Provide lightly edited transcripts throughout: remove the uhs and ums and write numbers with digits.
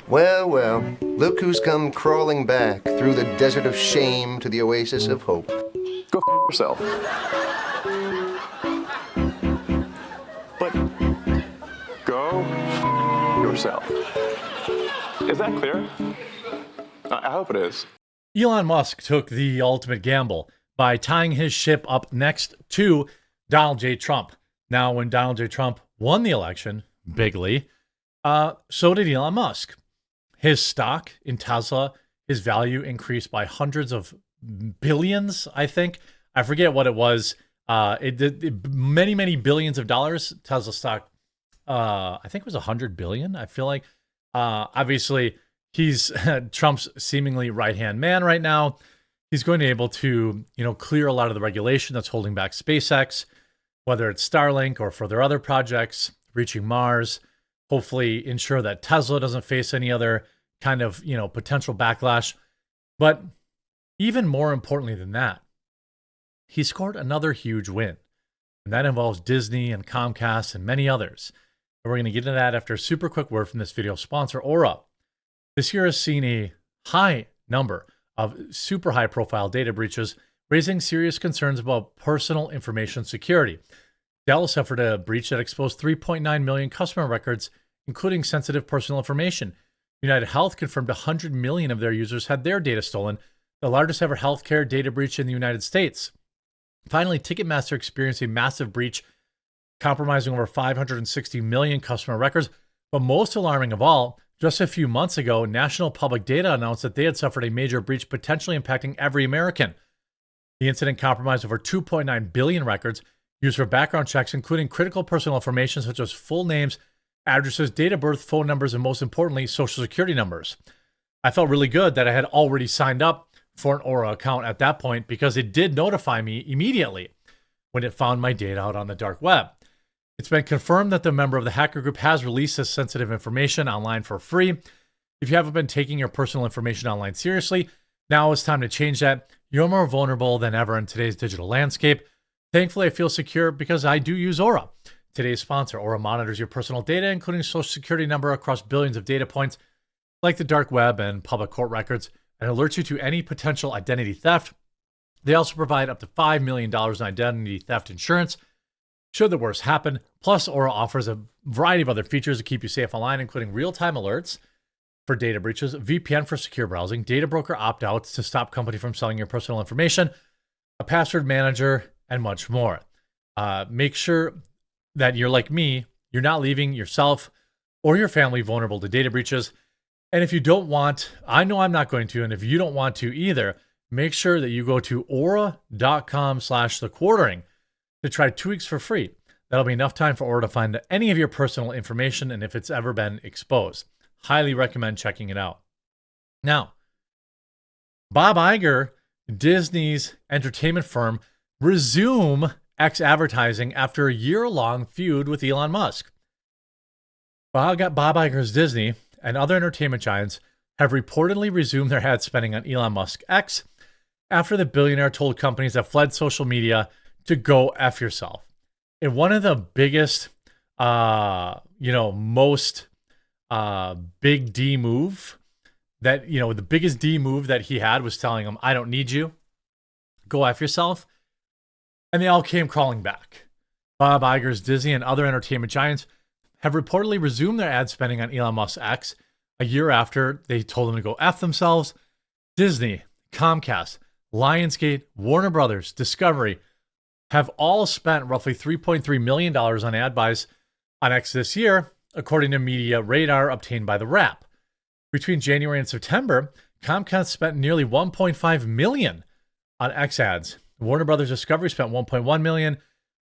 Well, well, look who's come crawling back through the desert of shame to the oasis of hope. Go yourself. But go yourself. Is that clear? I hope it is. Elon Musk took the ultimate gamble by tying his ship up next to Donald J. Trump. Now, when Donald J. Trump won the election, bigly, so did Elon Musk. His stock in Tesla, his value increased by hundreds of billions, I think. I forget what it was. It did many, many billions of dollars. Tesla stock, I think it was 100 billion, I feel like. Obviously, he's Trump's seemingly right-hand man right now. He's going to be able to, clear a lot of the regulation that's holding back SpaceX, whether it's Starlink or for their other projects, reaching Mars. Hopefully ensure that Tesla doesn't face any other kind of, potential backlash. But even more importantly than that, he scored another huge win. And that involves Disney and Comcast and many others. And we're going to get into that after a super quick word from this video sponsor, Aura. This year has seen a high number of super high profile data breaches, raising serious concerns about personal information security. Dell suffered a breach that exposed 3.9 million customer records, including sensitive personal information. United Health confirmed 100 million of their users had their data stolen, the largest ever healthcare data breach in the United States. Finally, Ticketmaster experienced a massive breach, compromising over 560 million customer records. But most alarming of all, just a few months ago, National Public Data announced that they had suffered a major breach potentially impacting every American. The incident compromised over 2.9 billion records used for background checks, including critical personal information such as full names, addresses, date of birth, phone numbers, and most importantly, social security numbers. I felt really good that I had already signed up for an Aura account at that point because it did notify me immediately when it found my data out on the dark web. It's been confirmed that the member of the hacker group has released this sensitive information online for free. If you haven't been taking your personal information online seriously, now is time to change that. You're more vulnerable than ever in today's digital landscape. Thankfully, I feel secure because I do use Aura. Today's sponsor, Aura, monitors your personal data, including social security number across billions of data points, like the dark web and public court records, and alerts you to any potential identity theft. They also provide up to $5 million in identity theft insurance should the worst happen. Plus, Aura offers a variety of other features to keep you safe online, including real-time alerts for data breaches, VPN for secure browsing, data broker opt-outs to stop company from selling your personal information, a password manager, and much more. Make sure that you're like me, you're not leaving yourself or your family vulnerable to data breaches. And if you don't want, I know I'm not going to, and if you don't want to either, make sure that you go to aura.com/thequartering to try 2 weeks for free. That'll be enough time for Aura to find any of your personal information and if it's ever been exposed. Highly recommend checking it out. Now, Bob Iger, Disney's entertainment firm, resume X advertising after a year-long feud with Elon Musk. Bob Iger's Disney and other entertainment giants have reportedly resumed their ad spending on Elon Musk X after the billionaire told companies that fled social media to go F yourself. In one of the biggest, most big D move that, the biggest D move that he had was telling him, I don't need you, go F yourself. And they all came crawling back. Bob Iger's Disney and other entertainment giants have reportedly resumed their ad spending on Elon Musk X a year after they told them to go F themselves. Disney, Comcast, Lionsgate, Warner Brothers, Discovery have all spent roughly $3.3 million on ad buys on X this year, according to Media Radar obtained by The Wrap. Between January and September, Comcast spent nearly $1.5 million on X ads. Warner Brothers Discovery spent $1.1 million.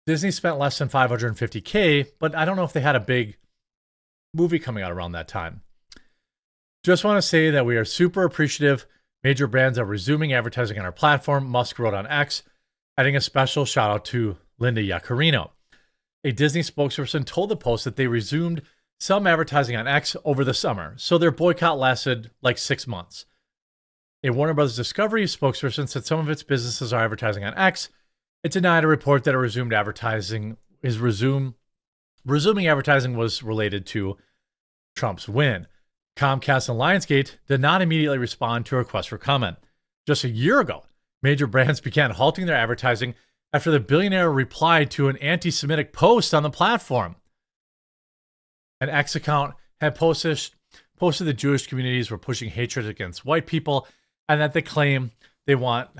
Disney spent less than $550K, but I don't know if they had a big movie coming out around that time. Just want to say that we are super appreciative. Major brands are resuming advertising on our platform, Musk wrote on X, adding a special shout out to Linda Yaccarino. A Disney spokesperson told the Post that they resumed some advertising on X over the summer, so their boycott lasted like 6 months. A Warner Brothers Discovery spokesperson said some of its businesses are advertising on X. It denied a report that resuming advertising was related to Trump's win. Comcast and Lionsgate did not immediately respond to a request for comment. Just a year ago, major brands began halting their advertising after the billionaire replied to an anti-Semitic post on the platform. An X account had posted the Jewish communities were pushing hatred against white people, and that they claim they want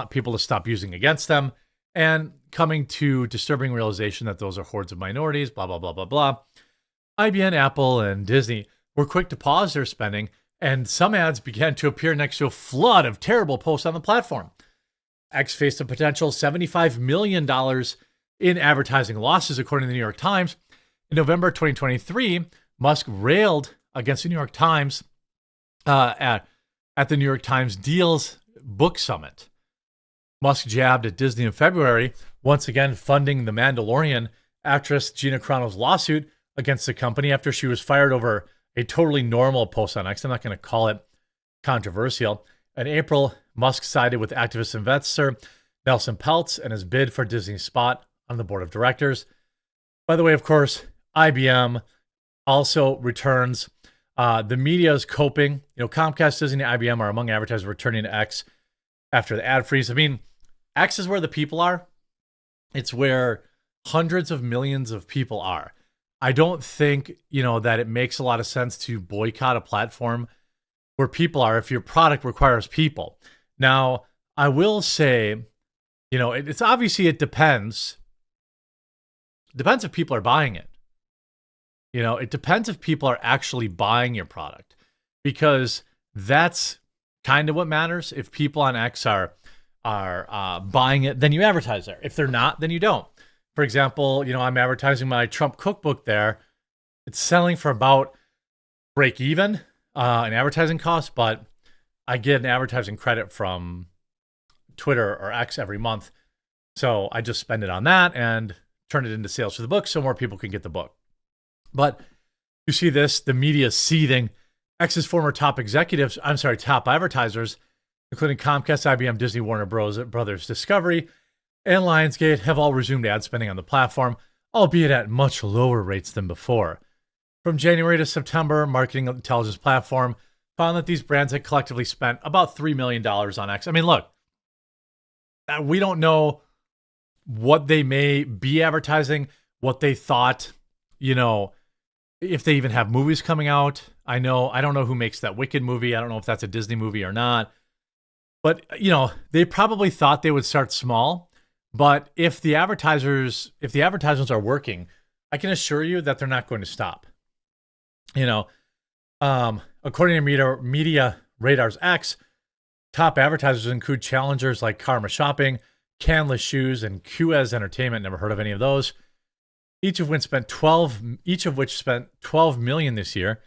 people to stop using against them, and coming to disturbing realization that those are hordes of minorities, blah, blah, blah, blah, blah. IBM, Apple, and Disney were quick to pause their spending, and some ads began to appear next to a flood of terrible posts on the platform. X faced a potential $75 million in advertising losses, according to the New York Times. In November 2023, Musk railed against the New York Times at the New York Times Deals Book Summit. Musk jabbed at Disney in February, once again funding the Mandalorian actress Gina Carano's lawsuit against the company after she was fired over a totally normal post on X. I'm not going to call it controversial. In April, Musk sided with activist investor Nelson Peltz and his bid for Disney's spot on the board of directors. By the way, of course, IBM also returns. The media is coping. Comcast, Disney, and IBM are among advertisers returning to X after the ad freeze. I mean, X is where the people are. It's where hundreds of millions of people are. I don't think, that it makes a lot of sense to boycott a platform where people are if your product requires people. Now, I will say, it's obviously it depends. It depends if people are buying it. It depends if people are actually buying your product, because that's kind of what matters. If people on X are buying it, then you advertise there. If they're not, then you don't. For example, I'm advertising my Trump cookbook there. It's selling for about break even in advertising costs, but I get an advertising credit from Twitter or X every month. So I just spend it on that and turn it into sales for the book so more people can get the book. But you see this, the media is seething. X's former top advertisers, including Comcast, IBM, Disney, Warner Brothers, Discovery, and Lionsgate, have all resumed ad spending on the platform, albeit at much lower rates than before. From January to September, marketing intelligence platform found that these brands had collectively spent about $3 million on X. I mean, look, we don't know what they may be advertising, what they thought, if they even have movies coming out. I don't know who makes that Wicked movie. I don't know if that's a Disney movie or not. But, they probably thought they would start small. But if the advertisements are working, I can assure you that they're not going to stop. According to Media Radar's X, top advertisers include challengers like Karma Shopping, Canless Shoes, and QS Entertainment. Never heard of any of those. Each of which spent $12 million this year,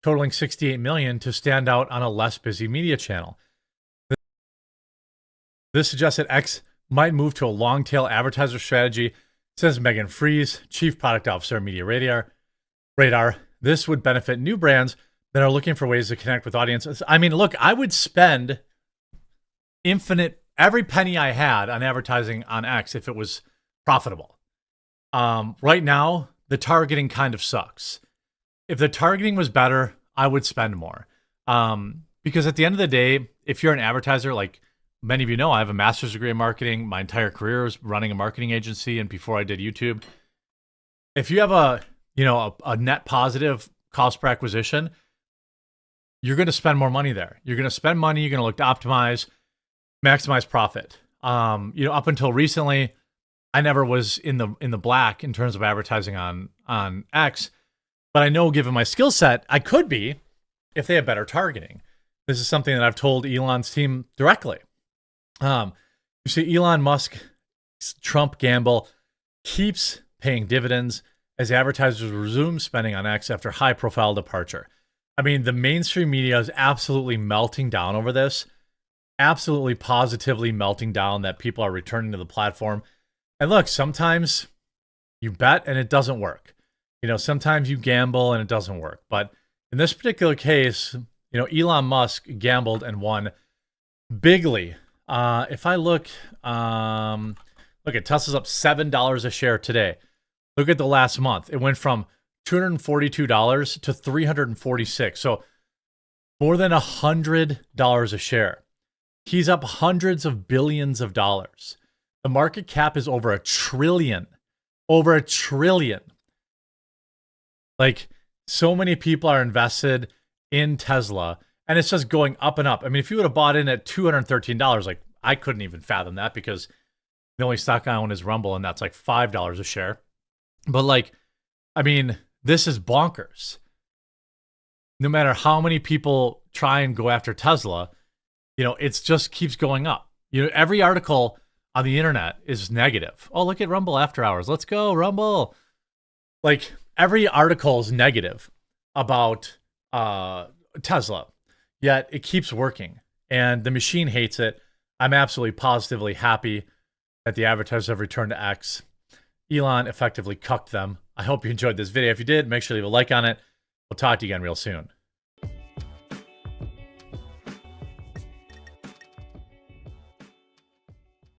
totaling $68 million to stand out on a less busy media channel. This suggests that X might move to a long-tail advertiser strategy, says Megan Fries, Chief Product Officer at Media Radar. This would benefit new brands that are looking for ways to connect with audiences. I mean, look, I would spend every penny I had on advertising on X if it was profitable. Right now, the targeting kind of sucks. If the targeting was better, I would spend more. Because at the end of the day, if you're an advertiser, like many of you know, I have a master's degree in marketing. My entire career was running a marketing agency, and before I did YouTube. If you have a net positive cost per acquisition, you're going to spend more money there. You're going to spend money. You're going to look to optimize, maximize profit. Up until recently, I never was in the black in terms of advertising on X, but I know given my skill set, I could be if they have better targeting. This is something that I've told Elon's team directly. You see, Elon Musk's Trump gamble keeps paying dividends as advertisers resume spending on X after high-profile departure. I mean, the mainstream media is absolutely melting down over this, absolutely positively melting down that people are returning to the platform. And look, sometimes you bet and it doesn't work. Sometimes you gamble and it doesn't work. But in this particular case, Elon Musk gambled and won bigly. If I look at Tesla's up $7 a share today. Look at the last month. It went from $242 to $346. So more than $100 a share. He's up hundreds of billions of dollars. The market cap is over $1 trillion. Over $1 trillion. Like, so many people are invested in Tesla, and it's just going up and up. I mean, if you would have bought in at $213, like, I couldn't even fathom that because the only stock I own is Rumble, and that's like $5 a share. But like, I mean, this is bonkers. No matter how many people try and go after Tesla, you know, it just keeps going up. You know, every article on the internet is negative. Oh, look at Rumble after hours. Let's go, Rumble. Like, every article is negative about Tesla, yet it keeps working. And the machine hates it. I'm absolutely positively happy that the advertisers have returned to X. Elon effectively cucked them. I hope you enjoyed this video. If you did, make sure to leave a like on it. We'll talk to you again real soon.